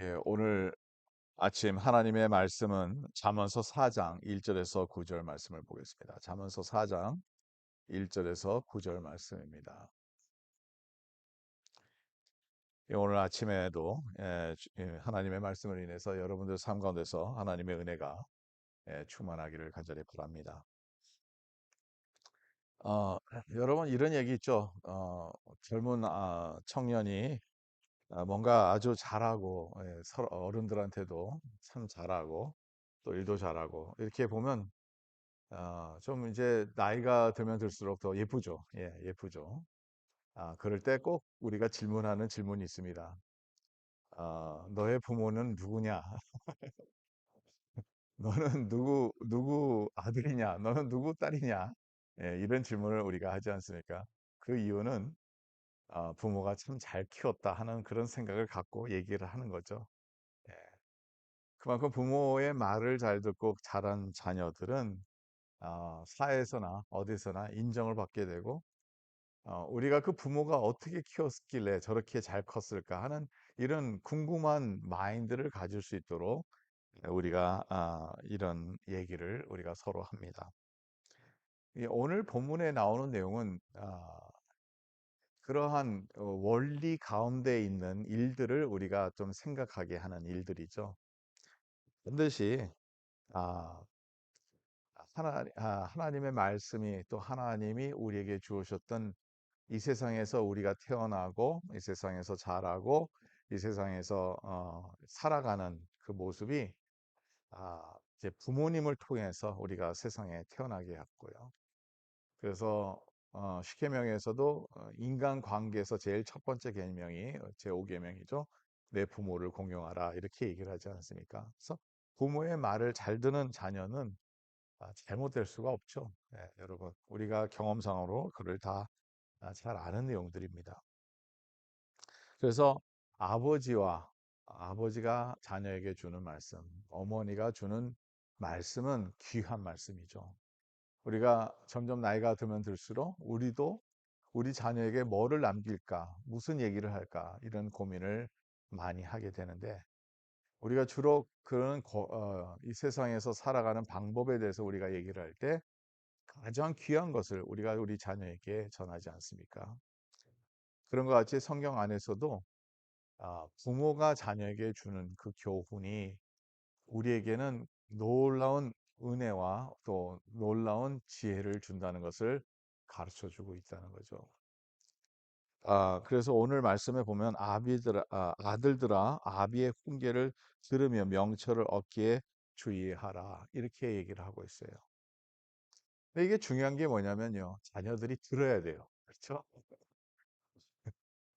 예, 오늘 아침 하나님의 말씀은 잠언서 4장 1절에서 9절 말씀을 보겠습니다. 잠언서 4장 1절에서 9절 말씀입니다. 예, 오늘 아침에도 하나님의 말씀을 인해서 여러분들 삶 가운데서 하나님의 은혜가 충만하기를 간절히 바랍니다. 어, 여러분 이런 얘기 있죠. 젊은 청년이 뭔가 아주 잘하고 서로 어른들한테도 참 잘하고 또 일도 잘하고 이렇게 보면 좀 이제 나이가 들면 들수록 더 예쁘죠. 예, 예쁘죠. 그럴 때 꼭 우리가 질문하는 질문이 있습니다. 너의 부모는 누구냐? 너는 누구 아들이냐? 너는 누구 딸이냐? 예, 이런 질문을 우리가 하지 않습니까? 그 이유는 부모가 참 잘 키웠다 하는 그런 생각을 갖고 얘기를 하는 거죠. 예, 그만큼 부모의 말을 잘 듣고 자란 자녀들은 사회에서나 어디서나 인정을 받게 되고 우리가 그 부모가 어떻게 키웠길래 저렇게 잘 컸을까 하는 이런 궁금한 마인드를 가질 수 있도록 우리가 이런 얘기를 우리가 서로 합니다. 오늘 본문에 나오는 내용은 그러한 원리 가운데 있는 일들을 우리가 좀 생각하게 하는 일들이죠. 반드시 아, 하나님의 말씀이 또 하나님이 우리에게 주오셨던 이 세상에서 우리가 태어나고 이 세상에서 자라고 이 세상에서 살아가는 그 모습이 이제 부모님을 통해서 우리가 세상에 태어나게 했고요. 그래서 십계명에서도 인간 관계에서 제일 첫 번째 계명이 제5계명이죠. 내 부모를 공경하라 이렇게 얘기를 하지 않습니까? 그래서 부모의 말을 잘 듣는 자녀는 잘못될 수가 없죠. 네, 여러분 우리가 경험상으로 그를 다 잘 아는 내용들입니다. 그래서 아버지가 자녀에게 주는 말씀, 어머니가 주는 말씀은 귀한 말씀이죠. 우리가 점점 나이가 들면 들수록 우리도 우리 자녀에게 뭐를 남길까, 무슨 얘기를 할까 이런 고민을 많이 하게 되는데 우리가 주로 그런 이 세상에서 살아가는 방법에 대해서 우리가 얘기를 할 때 가장 귀한 것을 우리가 우리 자녀에게 전하지 않습니까? 그런 것 같이 성경 안에서도 부모가 자녀에게 주는 그 교훈이 우리에게는 놀라운 은혜와 또 놀라운 지혜를 준다는 것을 가르쳐 주고 있다는 거죠. 그래서 오늘 말씀에 보면 아들들아, 아비의 훈계를 들으며 명철을 얻기에 주의하라. 이렇게 얘기를 하고 있어요. 근데 이게 중요한 게 뭐냐면요. 자녀들이 들어야 돼요. 그렇죠?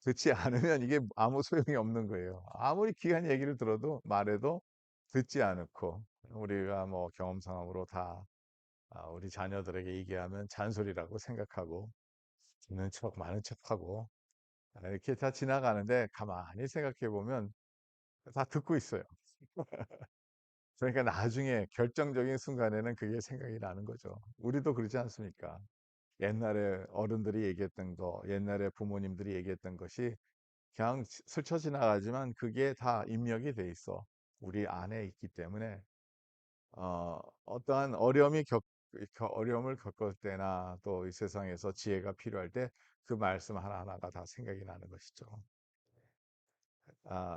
듣지 않으면 이게 아무 소용이 없는 거예요. 아무리 귀한 얘기를 들어도 말해도 듣지 않고 우리가 뭐 경험상으로 다 우리 자녀들에게 얘기하면 잔소리라고 생각하고 듣는 척 많은 척하고 이렇게 다 지나가는데 가만히 생각해 보면 다 듣고 있어요. 그러니까 나중에 결정적인 순간에는 그게 생각이 나는 거죠. 우리도 그러지 않습니까? 옛날에 어른들이 얘기했던 거, 옛날에 부모님들이 얘기했던 것이 그냥 스쳐 지나가지만 그게 다 입력이 돼 있어. 우리 안에 있기 때문에 어떠한 어려움을 겪을 때나 또 이 세상에서 지혜가 필요할 때 그 말씀 하나하나가 다 생각이 나는 것이죠.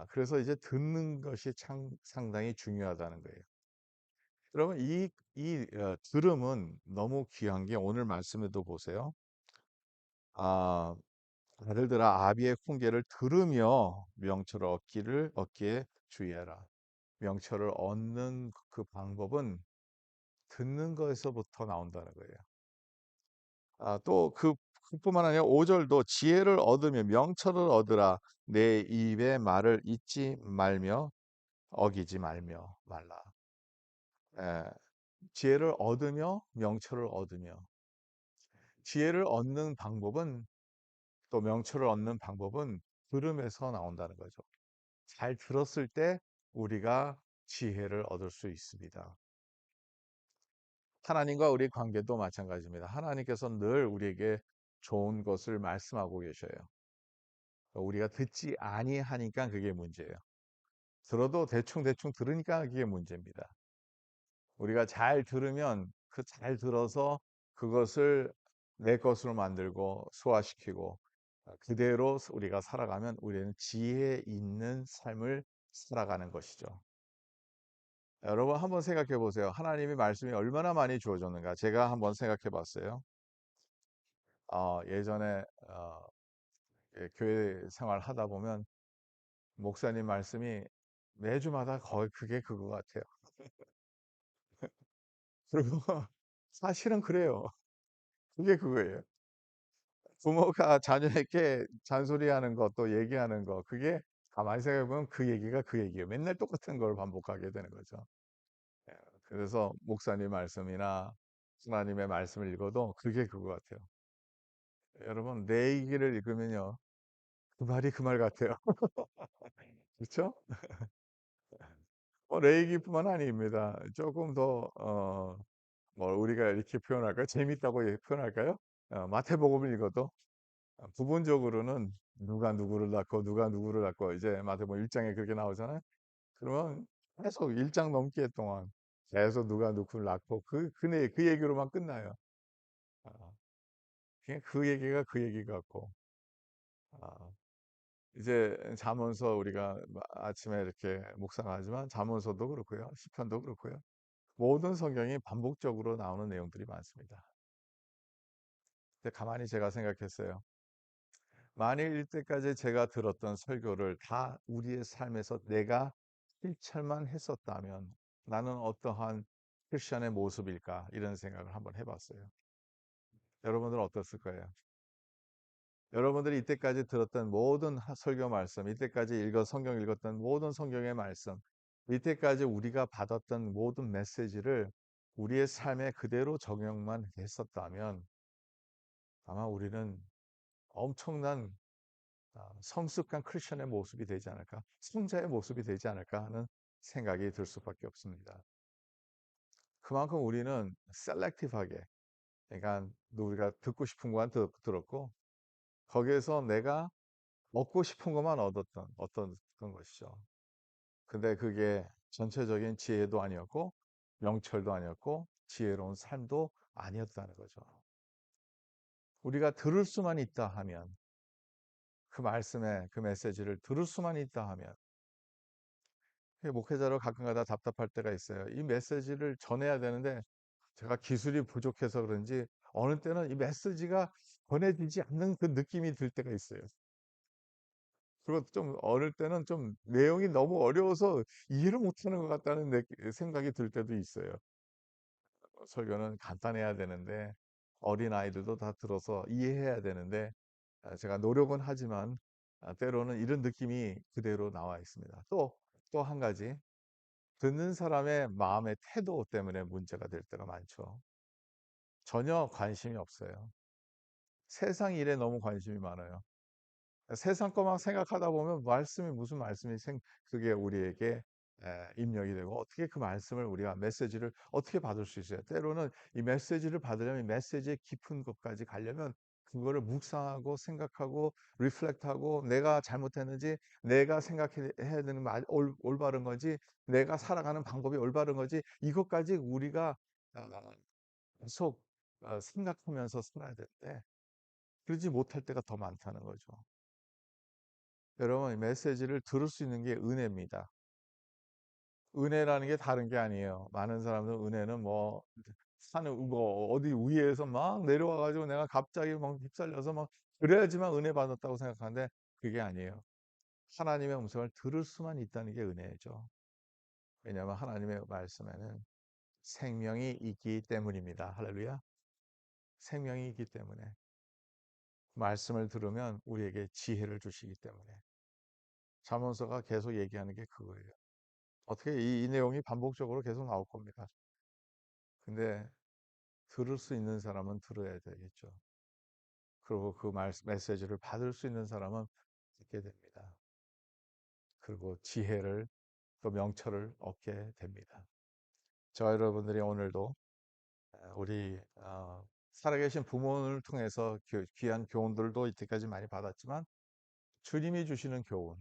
그래서 이제 듣는 것이 상당히 중요하다는 거예요. 여러분, 들음은 너무 귀한 게 오늘 말씀에도 보세요. 아, 아들들아, 아비의 훈계를 들으며 명철을 얻기에 주의해라. 명철을 얻는 그 방법은 듣는 것에서부터 나온다는 거예요. 또 그뿐만 아니라 5절도 지혜를 얻으며 명철을 얻으라. 내 입의 말을 잊지 말며 어기지 말라. 예, 지혜를 얻으며 명철을 얻으며 지혜를 얻는 방법은 또 명철을 얻는 방법은 들음에서 나온다는 거죠. 잘 들었을 때 우리가 지혜를 얻을 수 있습니다. 하나님과 우리 관계도 마찬가지입니다. 하나님께서 늘 우리에게 좋은 것을 말씀하고 계셔요. 우리가 듣지 아니하니까 그게 문제예요. 들어도 대충대충 들으니까 그게 문제입니다. 우리가 잘 들으면 그 잘 들어서 그것을 내 것으로 만들고 소화시키고 그대로 우리가 살아가면 우리는 지혜 있는 삶을 살아가는 것이죠. 여러분 한번 생각해 보세요. 하나님의 말씀이 얼마나 많이 주어졌는가. 제가 한번 생각해 봤어요. 예전에 교회 생활 하다 보면 목사님 말씀이 매주마다 거의 그게 그거 같아요. 그리고 사실은 그래요. 그게 그거예요. 부모가 자녀에게 잔소리하는 것 또 얘기하는 거 그게 가만히 생각해 보면 그 얘기가 그 얘기예요. 맨날 똑같은 걸 반복하게 되는 거죠. 예. 그래서 목사님 말씀이나 하나님의 말씀을 읽어도 그게 그거 같아요. 여러분 내 얘기를 읽으면요. 그 말이 그 말 같아요. 그렇죠? 내 얘기뿐만 아닙니다. 조금 더 우리가 이렇게 표현할까요? 재밌다고 표현할까요? 마태복음을 읽어도 부분적으로는 누가 누구를 낳고 누가 누구를 낳고 이제 마태복음 1 장에 그렇게 나오잖아요. 그러면 계속 1장 넘게 동안 계속 누가 누구를 낳고 그 얘기로만 끝나요. 아 그냥 그 얘기가 그 얘기 같고 아 이제 잠언서 우리가 아침에 이렇게 묵상하지만 잠언서도 그렇고요. 시편도 그렇고요. 모든 성경이 반복적으로 나오는 내용들이 많습니다. 근데 가만히 제가 생각했어요. 만일 이때까지 제가 들었던 설교를 다 우리의 삶에서 내가 실천만 했었다면 나는 어떠한 크리스천의 모습일까? 이런 생각을 한번 해봤어요. 여러분들은 어떻을 거예요? 여러분들이 이때까지 들었던 모든 설교 말씀, 이때까지 성경 읽었던 모든 성경의 말씀, 이때까지 우리가 받았던 모든 메시지를 우리의 삶에 그대로 적용만 했었다면 아마 우리는 엄청난 성숙한 크리스천의 모습이 되지 않을까, 성자의 모습이 되지 않을까 하는 생각이 들 수밖에 없습니다. 그만큼 우리는 셀렉티브하게, 그러니까 우리가 듣고 싶은 것만 들었고 거기에서 내가 얻고 싶은 것만 얻었던 어떤 그런 것이죠. 근데 그게 전체적인 지혜도 아니었고 명철도 아니었고 지혜로운 삶도 아니었다는 거죠. 우리가 들을 수만 있다 하면 그 말씀의 그 메시지를 들을 수만 있다 하면 목회자로 가끔가다 답답할 때가 있어요. 이 메시지를 전해야 되는데 제가 기술이 부족해서 그런지 어느 때는 이 메시지가 전해지지 않는 그 느낌이 들 때가 있어요. 그리고 좀 어릴 때는 좀 내용이 너무 어려워서 이해를 못하는 것 같다는 생각이 들 때도 있어요. 설교는 간단해야 되는데 어린아이들도 다 들어서 이해해야 되는데 제가 노력은 하지만 때로는 이런 느낌이 그대로 나와 있습니다. 또 한 가지 듣는 사람의 마음의 태도 때문에 문제가 될 때가 많죠. 전혀 관심이 없어요. 세상 일에 너무 관심이 많아요. 세상 것만 생각하다 보면 말씀이 무슨 말씀이 그게 우리에게 입력이 되고 어떻게 그 말씀을 우리가 메시지를 어떻게 받을 수 있어요. 때로는 이 메시지를 받으려면 이 메시지의 깊은 것까지 가려면 그거를 묵상하고 생각하고 리플렉트하고 내가 잘못했는지 내가 생각해야 되는 말 올바른 건지 내가 살아가는 방법이 올바른 건지 이것까지 우리가 어, 계속 생각하면서 살아야 되는데 그러지 못할 때가 더 많다는 거죠. 여러분, 이 메시지를 들을 수 있는 게 은혜입니다. 은혜라는 게 다른 게 아니에요. 많은 사람들은 은혜는 어디 위에서 막 내려와 가지고 내가 갑자기 막 휩쓸려서 막 그래야지만 은혜 받았다고 생각하는데 그게 아니에요. 하나님의 음성을 들을 수만 있다는 게 은혜죠. 왜냐하면 하나님의 말씀에는 생명이 있기 때문입니다. 할렐루야. 생명이 있기 때문에 말씀을 들으면 우리에게 지혜를 주시기 때문에 잠언서가 계속 얘기하는 게 그거예요. 어떻게 이 내용이 반복적으로 계속 나올 겁니다. 근데 들을 수 있는 사람은 들어야 되겠죠. 그리고 그 메시지를 받을 수 있는 사람은 듣게 됩니다. 그리고 지혜를 또 명철을 얻게 됩니다. 저 여러분들이 오늘도 우리 살아계신 부모를 통해서 귀한 교훈들도 이때까지 많이 받았지만 주님이 주시는 교훈,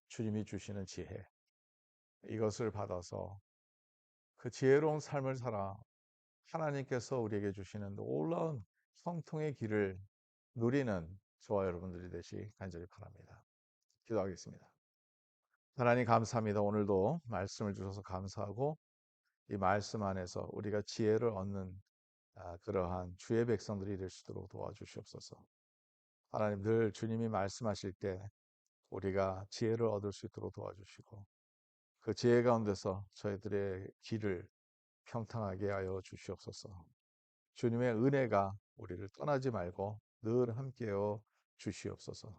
주님이 주시는 지혜 이것을 받아서 그 지혜로운 삶을 살아 하나님께서 우리에게 주시는 놀라운 형통의 길을 누리는 저와 여러분들이 되시 간절히 바랍니다. 기도하겠습니다. 하나님 감사합니다. 오늘도 말씀을 주셔서 감사하고 이 말씀 안에서 우리가 지혜를 얻는 그러한 주의 백성들이 될 수 있도록 도와주시옵소서. 하나님 늘 주님이 말씀하실 때 우리가 지혜를 얻을 수 있도록 도와주시고 그 지혜 가운데서 저희들의 길을 평탄하게 하여 주시옵소서. 주님의 은혜가 우리를 떠나지 말고 늘 함께여 주시옵소서.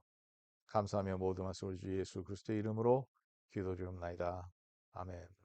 감사하며 모든 말씀 우리 주 예수 그리스도의 이름으로 기도드리옵나이다. 아멘.